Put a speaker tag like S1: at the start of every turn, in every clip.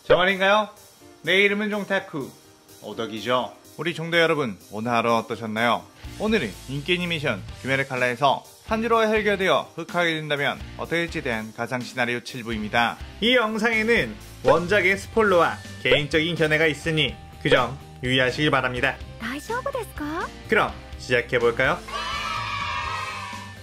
S1: 저 말인가요? 내 이름은 종타쿠 오덕이죠. 우리 종도 여러분, 오늘 하루 어떠셨나요? 오늘은 인기 애니메이션 귀멸의 칼라에서 탄지로가 헬겨되어 흑하게 된다면 어떻게 될지에 대한 가상 시나리오 7부입니다. 이 영상에는 원작의 스포일러와 개인적인 견해가 있으니 그 점 유의하시길 바랍니다.
S2: 大丈夫ですか?
S1: 그럼 시작해볼까요?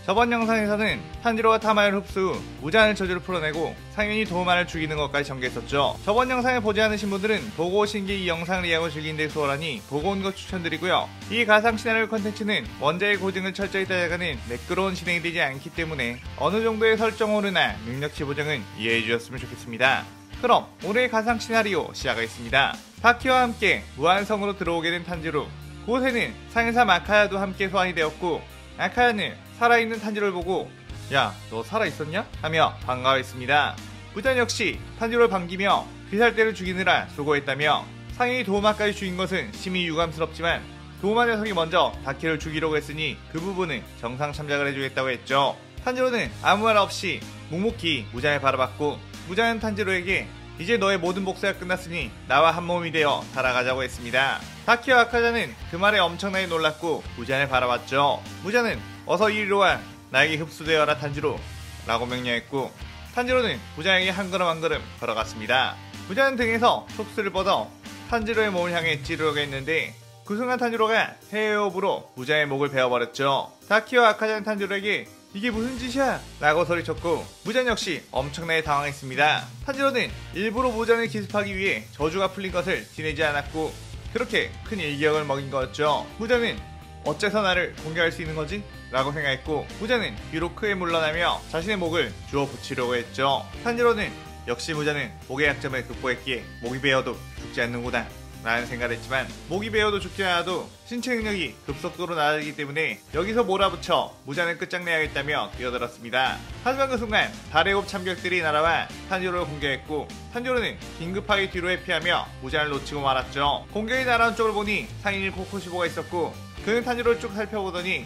S1: 저번 영상에서는 탄지로가 타마를 흡수 후 무제한의 저주를 풀어내고 상윤이 도우마를 죽이는 것까지 전개했었죠. 저번 영상을 보지 않으신 분들은 보고 오신 게 이 영상을 이해하고 즐기는 데 수월하니 보고 온 것 추천드리고요. 이 가상 시나리오 컨텐츠는 원작의 고증을 철저히 따라가는 매끄러운 진행이 되지 않기 때문에 어느 정도의 설정오류나 능력치 보정은 이해해 주셨으면 좋겠습니다. 그럼 오늘의 가상 시나리오 시작하겠습니다. 다키와 함께 무한성으로 들어오게 된 탄지로, 그곳에는 상인사 마카야도 함께 소환이 되었고 아카야는 살아있는 탄지로를 보고 야, 너 살아있었냐? 하며 반가워했습니다. 무단 역시 탄지로를 반기며 귀살대를 죽이느라 수고했다며 상인이 도우마까지 죽인 것은 심히 유감스럽지만 도우마 녀석이 먼저 다키를 죽이려고 했으니 그 부분은 정상 참작을 해주겠다고 했죠. 탄지로는 아무 말 없이 묵묵히 무장을 바라봤고 무장은 탄지로에게 이제 너의 모든 복수가 끝났으니 나와 한 몸이 되어 살아가자고 했습니다. 다키와 아카자는 그 말에 엄청나게 놀랐고 무잔을 바라봤죠. 무잔은 어서 이리로 와, 나에게 흡수되어라 탄지로 라고 명령했고 탄지로는 무잔에게 한 걸음 한 걸음 걸어갔습니다. 무잔은 등에서 촉수를 뻗어 탄지로의 몸을 향해 찌르려고 했는데 그 순간 탄지로가 해외호흡으로 무잔의 목을 베어버렸죠. 다키와 아카자는 탄지로에게 이게 무슨 짓이야? 라고 소리쳤고 무잔 역시 엄청나게 당황했습니다. 탄지로는 일부러 무잔을 기습하기 위해 저주가 풀린 것을 티내지 않았고 그렇게 큰 일격을 먹인 거였죠. 무잔은 어째서 나를 공격할 수 있는 거지? 라고 생각했고 무잔은 비록 크게 물러나며 자신의 목을 주워 붙이려고 했죠. 탄지로는 역시 무잔은 목의 약점을 극복했기에 목이 베어도 죽지 않는구나 라는 생각을 했지만 목이 베어도 죽지 않아도 신체 능력이 급속도로 낮아지기 때문에 여기서 몰아붙여 무잔을 끝장내야겠다며 뛰어들었습니다. 하지만 그 순간 달의 홉 참격들이 날아와 탄지로를 공격했고 탄지로는 긴급하게 뒤로 회피하며 무잔을 놓치고 말았죠. 공격이 날아온 쪽을 보니 상인일 코코시보가 있었고 그는 탄지로를 쭉 살펴보더니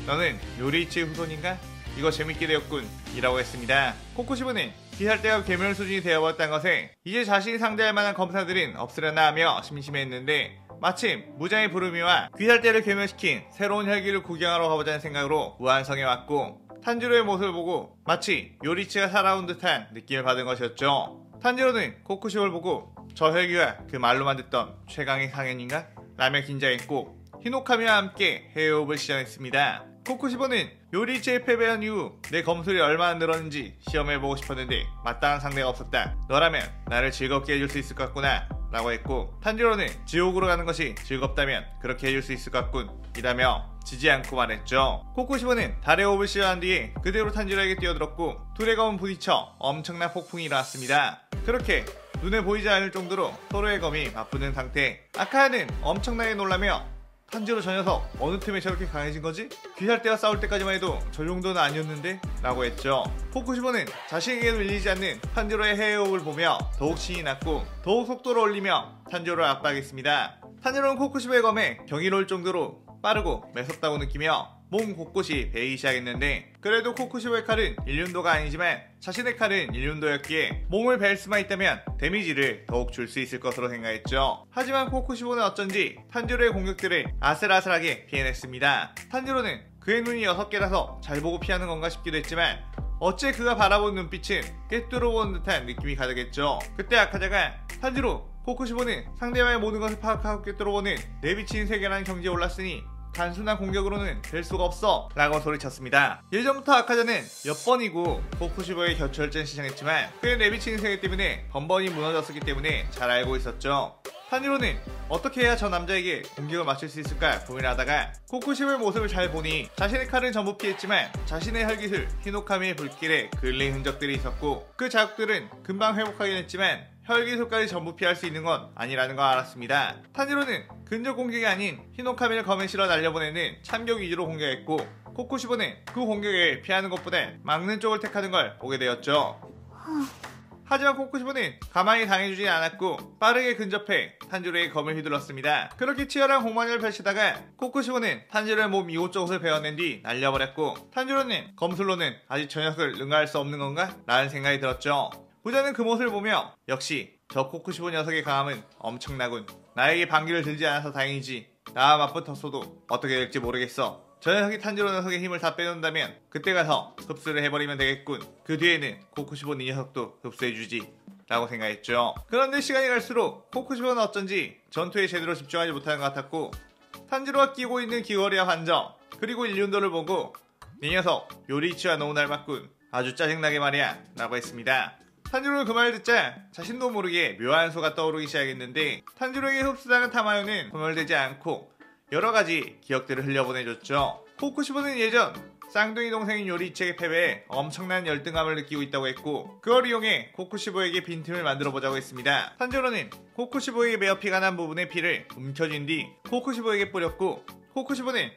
S1: 너는 요리이치의 후손인가? 이거 재밌게 되었군 이라고 했습니다. 코코시보는 귀살대가 괴멸 수준이 되어버렸다는 것에 이제 자신이 상대할 만한 검사들은 없으려나 하며 심심해했는데 마침 무장의 부르미와 귀살대를 괴멸시킨 새로운 혈기를 구경하러 가보자는 생각으로 무한성에 왔고 탄지로의 모습을 보고 마치 요리치가 살아온 듯한 느낌을 받은 것이었죠. 탄지로는 코코시보를 보고 저 혈기가 그 말로만 듣던 최강의 상현인가? 라며 긴장했고 히노카미와 함께 해외호흡을 시전했습니다. 코코시보는 요리치에 패배한 이후 내 검술이 얼마나 늘었는지 시험해보고 싶었는데 마땅한 상대가 없었다. 너라면 나를 즐겁게 해줄 수 있을 것 같구나 라고 했고 탄지로는 지옥으로 가는 것이 즐겁다면 그렇게 해줄 수 있을 것 같군 이라며 지지 않고 말했죠. 코코시보는 달의 호흡을 시전한 뒤에 그대로 탄지로에게 뛰어들었고 둘의 검은 부딪혀 엄청난 폭풍이 일어났습니다. 그렇게 눈에 보이지 않을 정도로 서로의 검이 맞붙는 상태. 아카야는 엄청나게 놀라며 탄지로 저 녀석 어느 틈에 저렇게 강해진 거지? 귀살대와 싸울 때까지만 해도 저 정도는 아니었는데? 라고 했죠. 코코시보는 자신에게도 밀리지 않는 탄지로의 해외호흡을 보며 더욱 신이 났고 더욱 속도를 올리며 탄지로를 압박했습니다. 탄지로는 코코시보의 검에 경이로울 정도로 빠르고 매섭다고 느끼며 몸 곳곳이 베이기 시작했는데 그래도 코코시보의 칼은 일륜도가 아니지만 자신의 칼은 일륜도였기에 몸을 벨 수만 있다면 데미지를 더욱 줄 수 있을 것으로 생각했죠. 하지만 코코시보는 어쩐지 탄지로의 공격들을 아슬아슬하게 피해냈습니다. 탄지로는 그의 눈이 6개라서 잘 보고 피하는 건가 싶기도 했지만 어째 그가 바라본 눈빛은 꿰뚫어보는 듯한 느낌이 가득했죠. 그때 아카자가 탄지로, 코코시보는 상대방의 모든 것을 파악하고 꿰뚫어보는 내비치는 세계라는 경지에 올랐으니 단순한 공격으로는 될 수가 없어 라고 소리쳤습니다. 예전부터 아카자는 몇 번이고 코코시보의 겨철전 시작했지만 그의 내비치는 세계 때문에 번번이 무너졌었기 때문에 잘 알고 있었죠. 탄지로는 어떻게 해야 저 남자에게 공격을 맞출 수 있을까 고민하다가 코코시보의 모습을 잘 보니 자신의 칼은 전부 피했지만 자신의 혈기술 히노카미의 불길에 그을린 흔적들이 있었고 그 자국들은 금방 회복하긴 했지만 혈기술까지 전부 피할 수 있는 건 아니라는 걸 알았습니다. 탄지로는 근접 공격이 아닌 히노카미를 검에 실어 날려보내는 참격 위주로 공격했고 코코시보는 그 공격을 피하는 것보다 막는 쪽을 택하는 걸 보게 되었죠. 하지만 코코시보는 가만히 당해주지 않았고 빠르게 근접해 탄지로의 검을 휘둘렀습니다. 그렇게 치열한 공방을 펼치다가 코코시보는 탄지로의 몸 이곳저곳을 베어낸 뒤 날려버렸고 탄지로는 검술로는 아직 저 녀석을 능가할 수 없는 건가? 라는 생각이 들었죠. 부자는 그 모습을 보며 역시 저 코쿠시보 녀석의 강함은 엄청나군. 나에게 반기를 들지 않아서 다행이지. 나와 맞붙었어도 어떻게 될지 모르겠어. 저 녀석이 탄지로 녀석의 힘을 다 빼놓는다면 그때 가서 흡수를 해버리면 되겠군. 그 뒤에는 코쿠시보 이 녀석도 흡수해주지 라고 생각했죠. 그런데 시간이 갈수록 코쿠시보는 어쩐지 전투에 제대로 집중하지 못하는 것 같았고, 탄지로가 끼고 있는 귀걸이와 반점 그리고 일륜도를 보고 이 녀석 요리치와 너무 닮았군. 아주 짜증나게 말이야 라고 했습니다. 탄지로는 그 말을 듣자 자신도 모르게 묘한 소가 떠오르기 시작했는데, 탄지로에게 흡수당한 타마요는 소멸되지 않고 여러가지 기억들을 흘려보내줬죠. 코쿠시보는 예전 쌍둥이 동생인 요리치에게 패배해 엄청난 열등감을 느끼고 있다고 했고, 그걸 이용해 코쿠시보에게 빈틈을 만들어보자고 했습니다. 탄지로는 코쿠시보에게 매어 피가 난 부분의 피를 움켜쥔 뒤 코쿠시보에게 뿌렸고, 코쿠시보는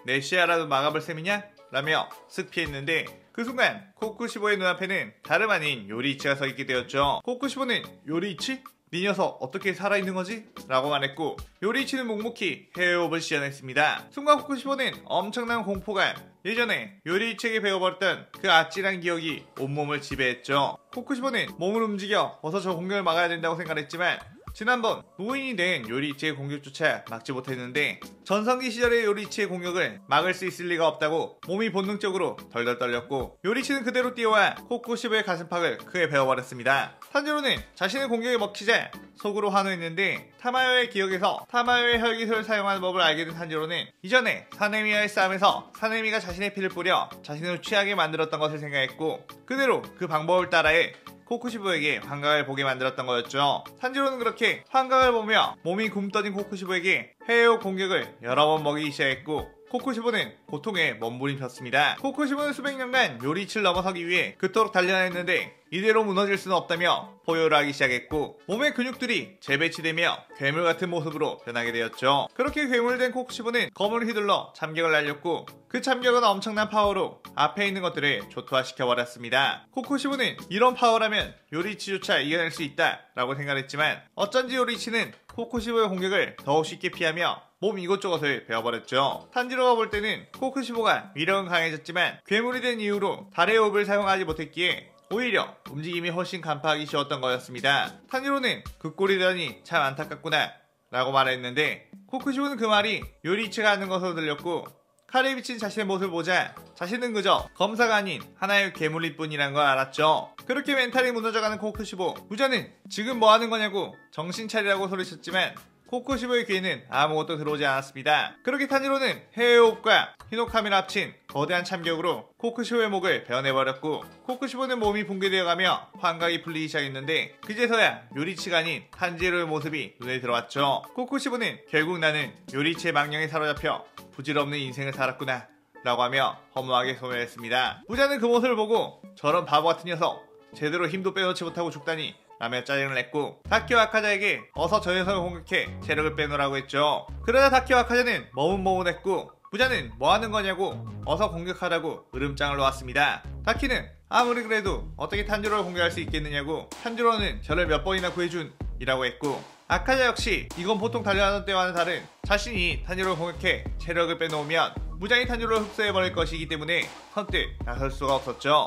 S1: 내 시야라도 막아볼 셈이냐? 라며 쓱 피했는데, 그 순간 코쿠시보의 눈앞에는 다름 아닌 요리이치가 서 있게 되었죠. 코쿠시보는 요리이치? 네 녀석 어떻게 살아있는 거지? 라고 말했고, 요리이치는 묵묵히 해외호흡을 시연했습니다. 순간 코쿠시보는 엄청난 공포감, 예전에 요리이치에게 배워버렸던 그 아찔한 기억이 온몸을 지배했죠. 코쿠시보는 몸을 움직여 어서 저 공격을 막아야 된다고 생각했지만, 지난번 노인이 된 요리이치의 공격조차 막지 못했는데, 전성기 시절의 요리이치의 공격을 막을 수 있을 리가 없다고 몸이 본능적으로 덜덜 떨렸고, 요리이치는 그대로 뛰어와 코쿠시보의 가슴팍을 크게 베어버렸습니다. 탄지로는 자신의 공격에 먹히자 속으로 환호했는데, 타마요의 기억에서 타마요의 혈기술을 사용하는 법을 알게 된 탄지로는 이전에 사네미와의 싸움에서 사네미가 자신의 피를 뿌려 자신을 취하게 만들었던 것을 생각했고, 그대로 그 방법을 따라해 코쿠시보에게 환각을 보게 만들었던 거였죠. 탄지로는 그렇게 환각을 보며 몸이 굼떠진 코쿠시보에게 해외호 공격을 여러 번 먹이기 시작했고, 코쿠시보는 고통에 몸부림쳤습니다. 코쿠시보는 수백 년간 요리치를 넘어서기 위해 그토록 단련했는데 이대로 무너질 수는 없다며 포효를 하기 시작했고, 몸의 근육들이 재배치되며 괴물 같은 모습으로 변하게 되었죠. 그렇게 괴물된 코쿠시보는 검을 휘둘러 참격을 날렸고, 그 참격은 엄청난 파워로 앞에 있는 것들을 조토화시켜버렸습니다. 코쿠시보는 이런 파워라면 요리치조차 이겨낼 수 있다 라고 생각했지만, 어쩐지 요리치는 코쿠시보의 공격을 더욱 쉽게 피하며 몸 이곳저곳을 베어버렸죠. 탄지로가 볼 때는 코쿠시보가 위력은 강해졌지만 괴물이 된 이후로 달의 호흡을 사용하지 못했기에 오히려 움직임이 훨씬 간파하기 쉬웠던 거였습니다. 탄지로는 그 꼴이 되다니 참 안타깝구나 라고 말했는데, 코쿠시보는 그 말이 요리치가 하는 것으로 들렸고, 칼에 비친 자신의 모습을 보자 자신은 그저 검사가 아닌 하나의 괴물일 뿐이란 걸 알았죠. 그렇게 멘탈이 무너져가는 코쿠시보, 부자는 지금 뭐 하는 거냐고 정신 차리라고 소리쳤지만 코쿠시보의 귀에는 아무것도 들어오지 않았습니다. 그렇게 탄지로는 해외호흡과 히노카미를 합친 거대한 참격으로 코쿠시보의 목을 베어내버렸고, 코쿠시보는 몸이 붕괴되어가며 환각이 풀리기 시작했는데, 그제서야 요리치가 아닌 탄지로의 모습이 눈에 들어왔죠. 코쿠시보는 결국 나는 요리치의 망령에 사로잡혀 부질없는 인생을 살았구나 라고 하며 허무하게 소멸했습니다. 부자는 그 모습을 보고 저런 바보 같은 녀석 제대로 힘도 빼놓지 못하고 죽다니 라며 짜증을 냈고, 다키오 아카자에게 어서 저 녀석을 공격해 체력을 빼놓으라고 했죠. 그러자 다키오 아카자는 머뭇머뭇했고, 부자는 뭐 하는 거냐고 어서 공격하라고 으름장을 놓았습니다. 다키는 아무리 그래도 어떻게 탄지로를 공격할 수 있겠느냐고, 탄지로는 저를 몇 번이나 구해준 이라고 했고, 아카자 역시 이건 보통 달려하던 때와는 다른 자신이 탄지로를 공격해 체력을 빼놓으면 무장이 탄지로를 흡수해버릴 것이기 때문에 선뜻 나설 수가 없었죠.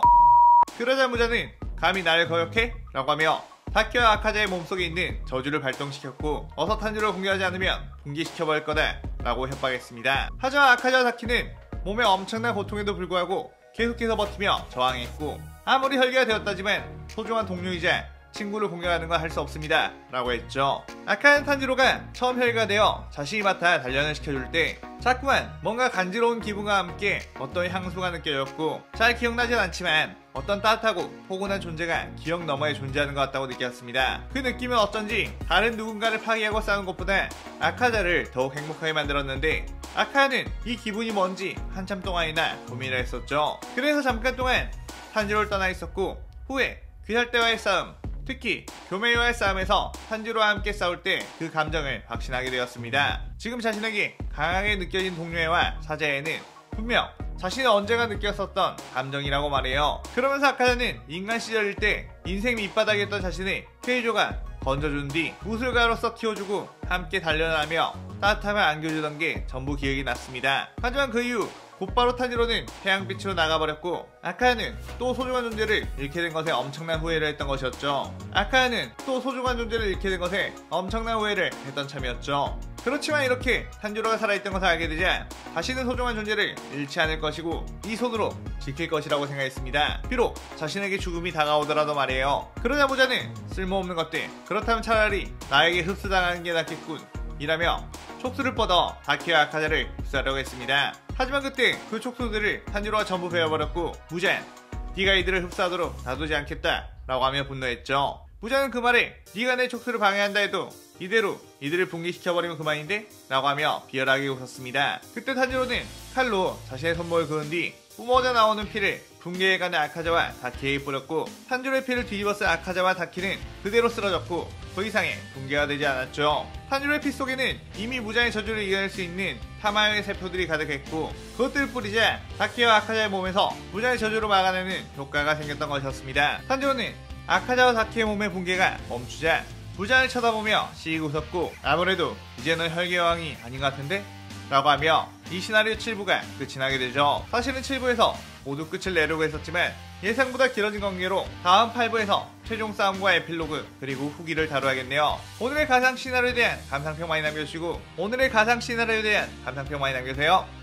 S1: 그러자 무자는 감히 나를 거역해? 라고 하며 다키와 아카자의 몸속에 있는 저주를 발동시켰고, 어서 탄지로를 공격하지 않으면 붕괴시켜버릴 거다 라고 협박했습니다. 하지만 아카자와 다키는 몸에 엄청난 고통에도 불구하고 계속해서 버티며 저항했고, 아무리 혈기가 되었다지만 소중한 동료이자 친구를 공격하는 건 할 수 없습니다 라고 했죠. 아카는 탄지로가 처음 혈기가 되어 자신이 맡아 단련을 시켜줄 때 자꾸만 뭔가 간지러운 기분과 함께 어떤 향수가 느껴졌고, 잘 기억나진 않지만 어떤 따뜻하고 포근한 존재가 기억 너머에 존재하는 것 같다고 느꼈습니다. 그 느낌은 어쩐지 다른 누군가를 파괴하고 싸우는 것보다 아카자를 더욱 행복하게 만들었는데, 아카는 이 기분이 뭔지 한참 동안이나 고민을 했었죠. 그래서 잠깐 동안 탄지로를 떠나 있었고, 후에 귀살대와의 싸움, 특히 교메이와의 싸움에서 탄지로와 함께 싸울 때 그 감정을 확신하게 되었습니다. 지금 자신에게 강하게 느껴진 동료애와 사자애는 분명 자신이 언제가 느꼈었던 감정이라고 말해요. 그러면서 아카자는 인간 시절일 때 인생 밑바닥이었던 자신을 케이조가 건져준 뒤 무술가로서 키워주고 함께 단련을 하며 따뜻함을 안겨주던 게 전부 기억이 났습니다. 하지만 그 이후 곧바로 탄지로는 태양빛으로 나가버렸고 아카야는 또 소중한 존재를 잃게 된 것에 엄청난 후회를 했던 것이었죠. 아카야는 또 소중한 존재를 잃게 된 것에 엄청난 후회를 했던 참이었죠. 그렇지만 이렇게 탄지로가 살아있던 것을 알게 되자 다시는 소중한 존재를 잃지 않을 것이고 이 손으로 지킬 것이라고 생각했습니다. 비록 자신에게 죽음이 다가오더라도 말이에요. 그러자 모자는 쓸모없는 것들, 그렇다면 차라리 나에게 흡수당하는 게 낫겠군 이라며 촉수를 뻗어 다키와 아카자를 흡수하려고 했습니다. 하지만 그때 그 촉수들을 탄지로가 전부 베어버렸고 무잔, 네가 이들을 흡수하도록 놔두지 않겠다 라고 하며 분노했죠. 무자는 그 말에 네가 내 촉수를 방해한다 해도 이대로 이들을 붕괴시켜버리면 그만인데? 라고 하며 비열하게 웃었습니다. 그때 탄지로는 칼로 자신의 손목을 그은 뒤 뿜어져 나오는 피를 붕괴해가는 아카자와 다키에게 뿌렸고 탄지로의 피를 뒤집어 쓴 아카자와 다키는 그대로 쓰러졌고 더 이상의 붕괴가 되지 않았죠. 탄지로의 피 속에는 이미 무자의 저주를 이겨낼 수 있는 타마요의 세포들이 가득했고 그것들을 뿌리자 다키와 아카자의 몸에서 무자의 저주를 막아내는 효과가 생겼던 것이었습니다. 탄지로는 아카자와 다키의 몸의 붕괴가 멈추자 무잔을 쳐다보며 씩 웃었고 아무래도 이제는 혈계여왕이 아닌 것 같은데? 라고 하며 이 시나리오 7부가 끝이 나게 되죠. 사실은 7부에서 모두 끝을 내려고 했었지만 예상보다 길어진 관계로 다음 8부에서 최종 싸움과 에필로그 그리고 후기를 다뤄야겠네요. 오늘의 가상 시나리오에 대한 감상평 많이 남겨주시고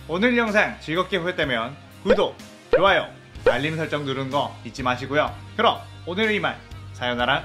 S1: 오늘 영상 즐겁게 보셨다면 구독, 좋아요, 알림 설정 누르는 거 잊지 마시고요. 그럼 오늘은 이만 사요나라.